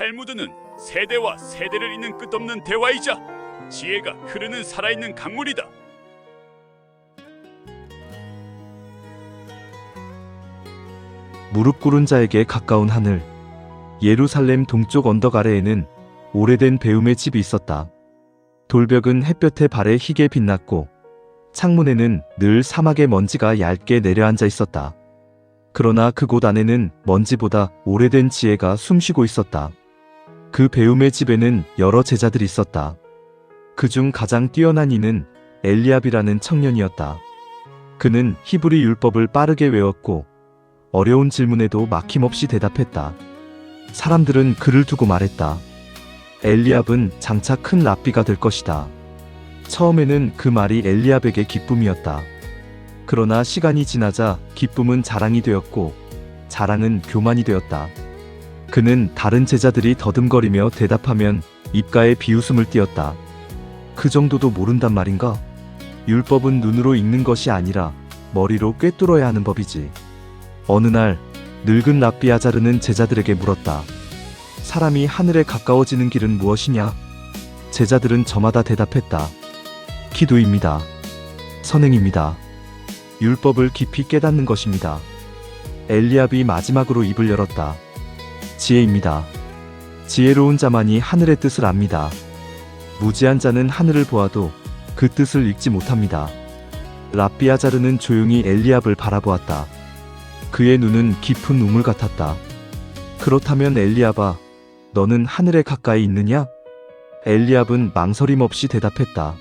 탈무드는 세대와 세대를 잇는 끝없는 대화이자 지혜가 흐르는 살아있는 강물이다. 무릎 꿇은 자에게 가까운 하늘. 예루살렘 동쪽 언덕 아래에는 오래된 배움의 집이 있었다. 돌벽은 햇볕에 발에 희게 빛났고 창문에는 늘 사막의 먼지가 얇게 내려앉아 있었다. 그러나 그곳 안에는 먼지보다 오래된 지혜가 숨쉬고 있었다. 그 배움의 집에는 여러 제자들이 있었다. 그중 가장 뛰어난 이는 엘리압이라는 청년이었다. 그는 히브리 율법을 빠르게 외웠고 어려운 질문에도 막힘없이 대답했다. 사람들은 그를 두고 말했다. 엘리압은 장차 큰 랍비가 될 것이다. 처음에는 그 말이 엘리압에게 기쁨이었다. 그러나 시간이 지나자 기쁨은 자랑이 되었고 자랑은 교만이 되었다. 그는 다른 제자들이 더듬거리며 대답하면 입가에 비웃음을 띄었다. 그 정도도 모른단 말인가? 율법은 눈으로 읽는 것이 아니라 머리로 꿰뚫어야 하는 법이지. 어느 날 늙은 랍비 아자르는 제자들에게 물었다. 사람이 하늘에 가까워지는 길은 무엇이냐? 제자들은 저마다 대답했다. 기도입니다. 선행입니다. 율법을 깊이 깨닫는 것입니다. 엘리압이 마지막으로 입을 열었다. 지혜입니다. 지혜로운 자만이 하늘의 뜻을 압니다. 무지한 자는 하늘을 보아도 그 뜻을 읽지 못합니다. 랍비 아자르는 조용히 엘리압을 바라보았다. 그의 눈은 깊은 우물 같았다. 그렇다면 엘리압아, 너는 하늘에 가까이 있느냐? 엘리압은 망설임 없이 대답했다.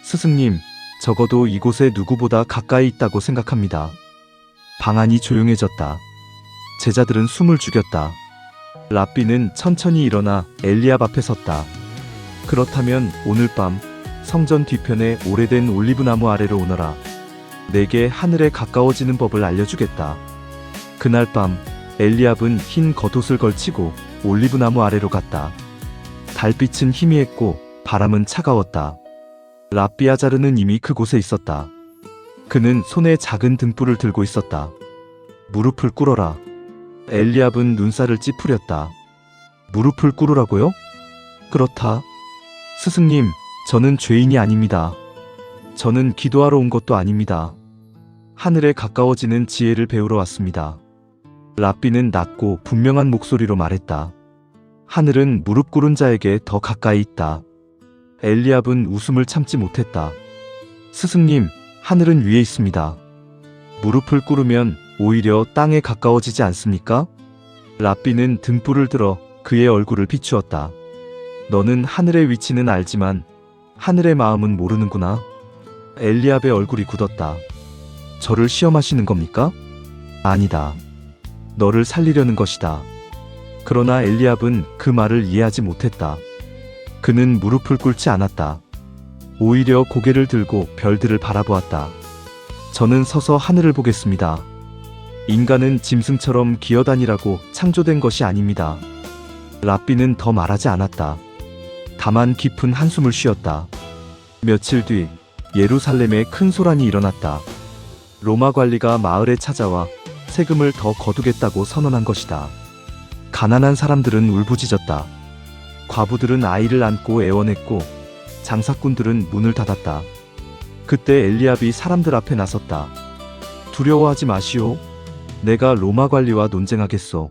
스승님, 적어도 이곳에 누구보다 가까이 있다고 생각합니다. 방안이 조용해졌다. 제자들은 숨을 죽였다. 랍비는 천천히 일어나 엘리압 앞에 섰다. 그렇다면 오늘 밤 성전 뒤편에 오래된 올리브나무 아래로 오너라. 내게 하늘에 가까워지는 법을 알려주겠다. 그날 밤 엘리압은 흰 겉옷을 걸치고 올리브나무 아래로 갔다. 달빛은 희미했고 바람은 차가웠다. 랍비 아자르는 이미 그곳에 있었다. 그는 손에 작은 등불을 들고 있었다. 무릎을 꿇어라. 엘리압은 눈살을 찌푸렸다. 무릎을 꿇으라고요? 그렇다. 스승님, 저는 죄인이 아닙니다. 저는 기도하러 온 것도 아닙니다. 하늘에 가까워지는 지혜를 배우러 왔습니다. 랍비는 낮고 분명한 목소리로 말했다. 하늘은 무릎 꿇은 자에게 더 가까이 있다. 엘리압은 웃음을 참지 못했다. 스승님, 하늘은 위에 있습니다. 무릎을 꿇으면 오히려 땅에 가까워지지 않습니까? 랍비는 등불을 들어 그의 얼굴을 비추었다. 너는 하늘의 위치는 알지만 하늘의 마음은 모르는구나. 엘리압의 얼굴이 굳었다. 저를 시험하시는 겁니까? 아니다. 너를 살리려는 것이다. 그러나 엘리압은 그 말을 이해하지 못했다. 그는 무릎을 꿇지 않았다. 오히려 고개를 들고 별들을 바라보았다. 저는 서서 하늘을 보겠습니다. 인간은 짐승처럼 기어다니라고 창조된 것이 아닙니다. 랍비는 더 말하지 않았다. 다만 깊은 한숨을 쉬었다. 며칠 뒤 예루살렘에 큰 소란이 일어났다. 로마 관리가 마을에 찾아와 세금을 더 거두겠다고 선언한 것이다. 가난한 사람들은 울부짖었다. 과부들은 아이를 안고 애원했고 장사꾼들은 문을 닫았다. 그때 엘리압이 사람들 앞에 나섰다. 두려워하지 마시오. 내가 로마 관리와 논쟁하겠소.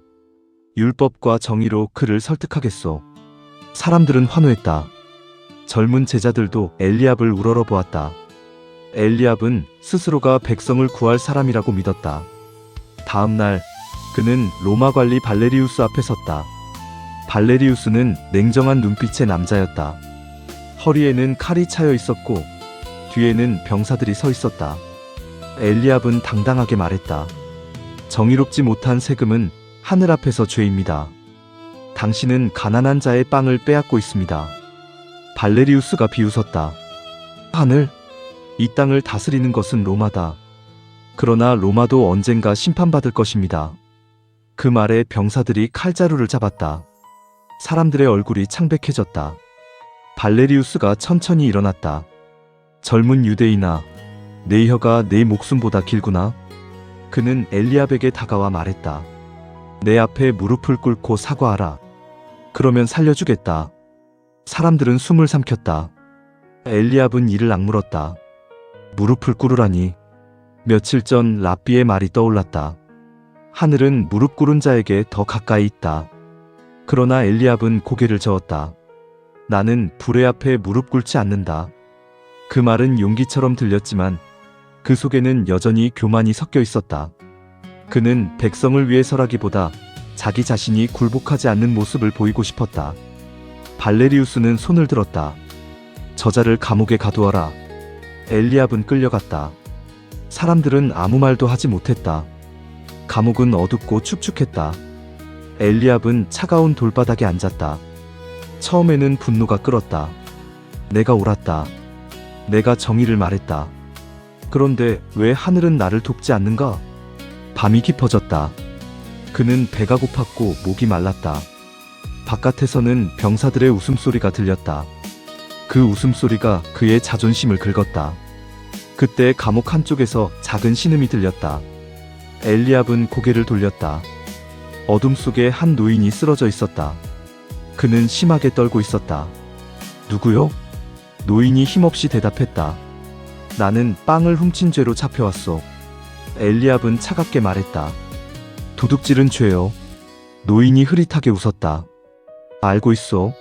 율법과 정의로 그를 설득하겠소. 사람들은 환호했다. 젊은 제자들도 엘리압을 우러러보았다. 엘리압은 스스로가 백성을 구할 사람이라고 믿었다. 다음 날 그는 로마 관리 발레리우스 앞에 섰다. 발레리우스는 냉정한 눈빛의 남자였다. 허리에는 칼이 차여 있었고 뒤에는 병사들이 서 있었다. 엘리압은 당당하게 말했다. 정의롭지 못한 세금은 하늘 앞에서 죄입니다. 당신은 가난한 자의 빵을 빼앗고 있습니다. 발레리우스가 비웃었다. 하늘? 이 땅을 다스리는 것은 로마다. 그러나 로마도 언젠가 심판받을 것입니다. 그 말에 병사들이 칼자루를 잡았다. 사람들의 얼굴이 창백해졌다. 발레리우스가 천천히 일어났다. 젊은 유대인아, 내 혀가 내 목숨보다 길구나. 그는 엘리압에게 다가와 말했다. 내 앞에 무릎을 꿇고 사과하라. 그러면 살려주겠다. 사람들은 숨을 삼켰다. 엘리압은 이를 악물었다. 무릎을 꿇으라니. 며칠 전 랍비의 말이 떠올랐다. 하늘은 무릎 꿇은 자에게 더 가까이 있다. 그러나 엘리압은 고개를 저었다. 나는 불의 앞에 무릎 꿇지 않는다. 그 말은 용기처럼 들렸지만 그 속에는 여전히 교만이 섞여 있었다. 그는 백성을 위해서라기보다 자기 자신이 굴복하지 않는 모습을 보이고 싶었다. 발레리우스는 손을 들었다. 저자를 감옥에 가두어라. 엘리압은 끌려갔다. 사람들은 아무 말도 하지 못했다. 감옥은 어둡고 축축했다. 엘리압은 차가운 돌바닥에 앉았다. 처음에는 분노가 끓었다. 내가 옳았다. 내가 정의를 말했다. 그런데 왜 하늘은 나를 돕지 않는가? 밤이 깊어졌다. 그는 배가 고팠고 목이 말랐다. 바깥에서는 병사들의 웃음소리가 들렸다. 그 웃음소리가 그의 자존심을 긁었다. 그때 감옥 한쪽에서 작은 신음이 들렸다. 엘리압은 고개를 돌렸다. 어둠 속에 한 노인이 쓰러져 있었다. 그는 심하게 떨고 있었다. 누구요? 노인이 힘없이 대답했다. 나는 빵을 훔친 죄로 잡혀왔소. 엘리압은 차갑게 말했다. 도둑질은 죄요. 노인이 흐릿하게 웃었다. 알고 있소.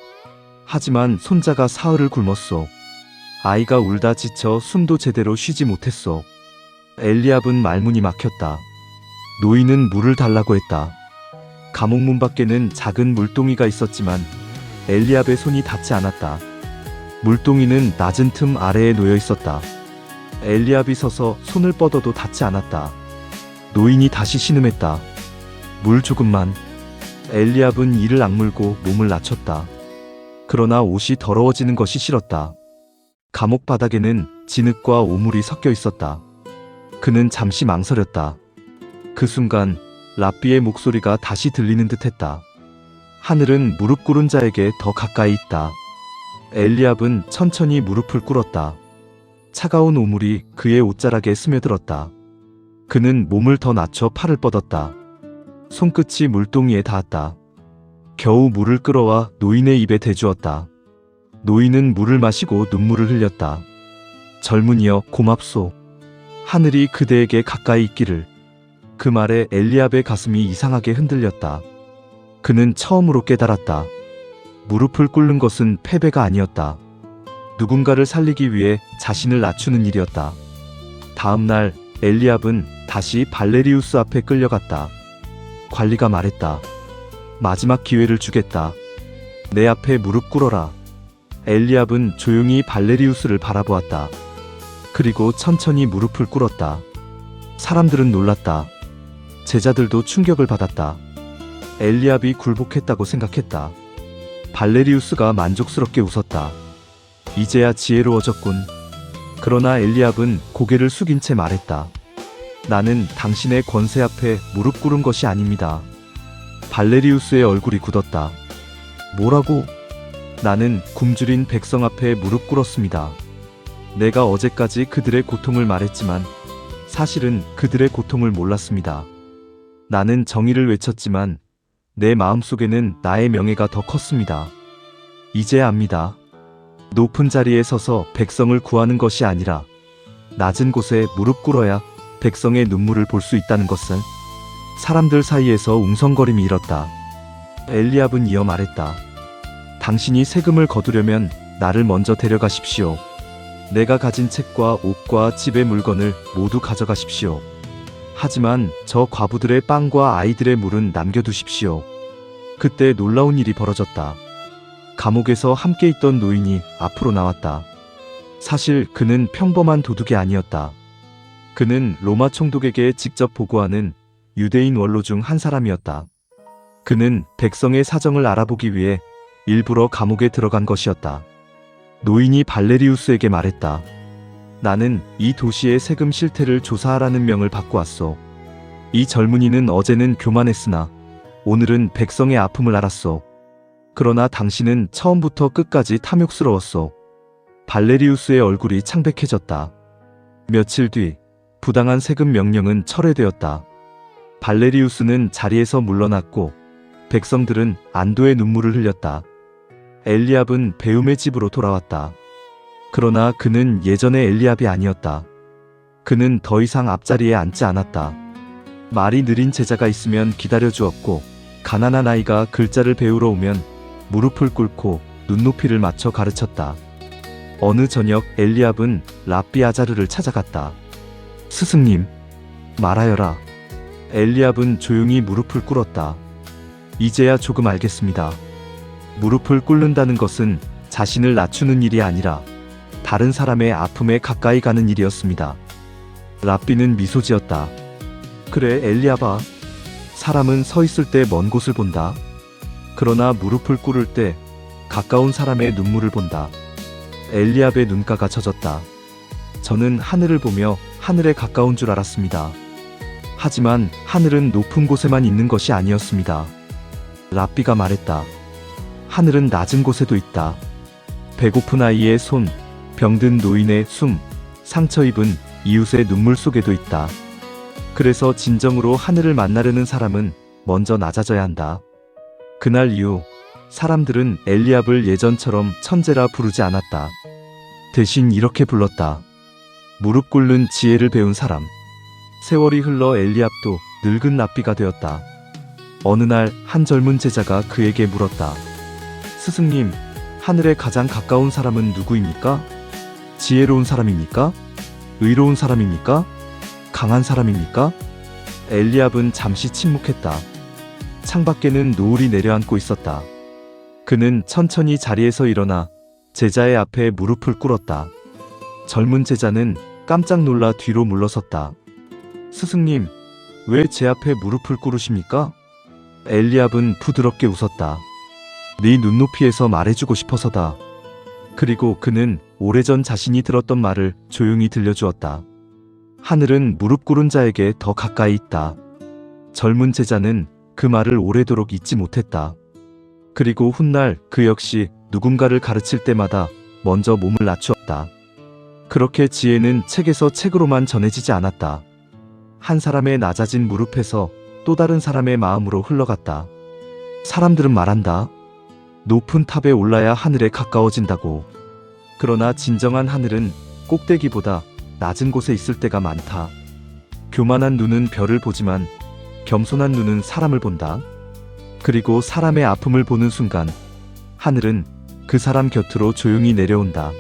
하지만 손자가 사흘을 굶었소. 아이가 울다 지쳐 숨도 제대로 쉬지 못했소. 엘리압은 말문이 막혔다. 노인은 물을 달라고 했다. 감옥 문 밖에는 작은 물동이가 있었지만 엘리압의 손이 닿지 않았다. 물동이는 낮은 틈 아래에 놓여 있었다. 엘리압이 서서 손을 뻗어도 닿지 않았다. 노인이 다시 신음했다. 물 조금만. 엘리압은 이를 악물고 몸을 낮췄다. 그러나 옷이 더러워지는 것이 싫었다. 감옥 바닥에는 진흙과 오물이 섞여 있었다. 그는 잠시 망설였다. 그 순간 랍비의 목소리가 다시 들리는 듯했다. 하늘은 무릎 꿇은 자에게 더 가까이 있다. 엘리압은 천천히 무릎을 꿇었다. 차가운 오물이 그의 옷자락에 스며들었다. 그는 몸을 더 낮춰 팔을 뻗었다. 손끝이 물동이에 닿았다. 겨우 물을 끌어와 노인의 입에 대주었다. 노인은 물을 마시고 눈물을 흘렸다. 젊은이여 고맙소. 하늘이 그대에게 가까이 있기를. 그 말에 엘리압의 가슴이 이상하게 흔들렸다. 그는 처음으로 깨달았다. 무릎을 꿇는 것은 패배가 아니었다. 누군가를 살리기 위해 자신을 낮추는 일이었다. 다음 날 엘리압은 다시 발레리우스 앞에 끌려갔다. 관리가 말했다. 마지막 기회를 주겠다. 내 앞에 무릎 꿇어라. 엘리압은 조용히 발레리우스를 바라보았다. 그리고 천천히 무릎을 꿇었다. 사람들은 놀랐다. 제자들도 충격을 받았다. 엘리압이 굴복했다고 생각했다. 발레리우스가 만족스럽게 웃었다. 이제야 지혜로워졌군. 그러나 엘리압은 고개를 숙인 채 말했다. 나는 당신의 권세 앞에 무릎 꿇은 것이 아닙니다. 발레리우스의 얼굴이 굳었다. 뭐라고? 나는 굶주린 백성 앞에 무릎 꿇었습니다. 내가 어제까지 그들의 고통을 말했지만 사실은 그들의 고통을 몰랐습니다. 나는 정의를 외쳤지만 내 마음속에는 나의 명예가 더 컸습니다. 이제 압니다. 높은 자리에 서서 백성을 구하는 것이 아니라 낮은 곳에 무릎 꿇어야 백성의 눈물을 볼 수 있다는 것은. 사람들 사이에서 웅성거림이 일었다. 엘리압은 이어 말했다. 당신이 세금을 거두려면 나를 먼저 데려가십시오. 내가 가진 책과 옷과 집의 물건을 모두 가져가십시오. 하지만 저 과부들의 빵과 아이들의 물은 남겨두십시오. 그때 놀라운 일이 벌어졌다. 감옥에서 함께 있던 노인이 앞으로 나왔다. 사실 그는 평범한 도둑이 아니었다. 그는 로마 총독에게 직접 보고하는 유대인 원로 중 한 사람이었다. 그는 백성의 사정을 알아보기 위해 일부러 감옥에 들어간 것이었다. 노인이 발레리우스에게 말했다. 나는 이 도시의 세금 실태를 조사하라는 명을 받고 왔소. 이 젊은이는 어제는 교만했으나 오늘은 백성의 아픔을 알았소. 그러나 당신은 처음부터 끝까지 탐욕스러웠소. 발레리우스의 얼굴이 창백해졌다. 며칠 뒤 부당한 세금 명령은 철회되었다. 발레리우스는 자리에서 물러났고 백성들은 안도의 눈물을 흘렸다. 엘리압은 배움의 집으로 돌아왔다. 그러나 그는 예전의 엘리압이 아니었다. 그는 더 이상 앞자리에 앉지 않았다. 말이 느린 제자가 있으면 기다려 주었고, 가난한 아이가 글자를 배우러 오면 무릎을 꿇고 눈높이를 맞춰 가르쳤다. 어느 저녁 엘리압은 랍비 아자르를 찾아갔다. 스승님, 말하여라. 엘리압은 조용히 무릎을 꿇었다. 이제야 조금 알겠습니다. 무릎을 꿇는다는 것은 자신을 낮추는 일이 아니라 다른 사람의 아픔에 가까이 가는 일이었습니다. 랍비는 미소 지었다. 그래, 엘리압아. 사람은 서 있을 때 먼 곳을 본다. 그러나 무릎을 꿇을 때 가까운 사람의 눈물을 본다. 엘리압의 눈가가 젖었다. 저는 하늘을 보며 하늘에 가까운 줄 알았습니다. 하지만 하늘은 높은 곳에만 있는 것이 아니었습니다. 랍비가 말했다. 하늘은 낮은 곳에도 있다. 배고픈 아이의 손, 병든 노인의 숨, 상처 입은 이웃의 눈물 속에도 있다. 그래서 진정으로 하늘을 만나려는 사람은 먼저 낮아져야 한다. 그날 이후 사람들은 엘리압을 예전처럼 천재라 부르지 않았다. 대신 이렇게 불렀다. 무릎 꿇는 지혜를 배운 사람. 세월이 흘러 엘리압도 늙은 랍비가 되었다. 어느 날 한 젊은 제자가 그에게 물었다. 스승님, 하늘에 가장 가까운 사람은 누구입니까? 지혜로운 사람입니까? 의로운 사람입니까? 강한 사람입니까? 엘리압은 잠시 침묵했다. 창밖에는 노을이 내려앉고 있었다. 그는 천천히 자리에서 일어나 제자의 앞에 무릎을 꿇었다. 젊은 제자는 깜짝 놀라 뒤로 물러섰다. 스승님, 왜 제 앞에 무릎을 꿇으십니까? 엘리압은 부드럽게 웃었다. 네 눈높이에서 말해주고 싶어서다. 그리고 그는 오래전 자신이 들었던 말을 조용히 들려주었다. 하늘은 무릎 꿇은 자에게 더 가까이 있다. 젊은 제자는 그 말을 오래도록 잊지 못했다. 그리고 훗날 그 역시 누군가를 가르칠 때마다 먼저 몸을 낮추었다. 그렇게 지혜는 책에서 책으로만 전해지지 않았다. 한 사람의 낮아진 무릎에서 또 다른 사람의 마음으로 흘러갔다. 사람들은 말한다. 높은 탑에 올라야 하늘에 가까워진다고. 그러나 진정한 하늘은 꼭대기보다 낮은 곳에 있을 때가 많다. 교만한 눈은 별을 보지만 겸손한 눈은 사람을 본다. 그리고 사람의 아픔을 보는 순간 하늘은 그 사람 곁으로 조용히 내려온다.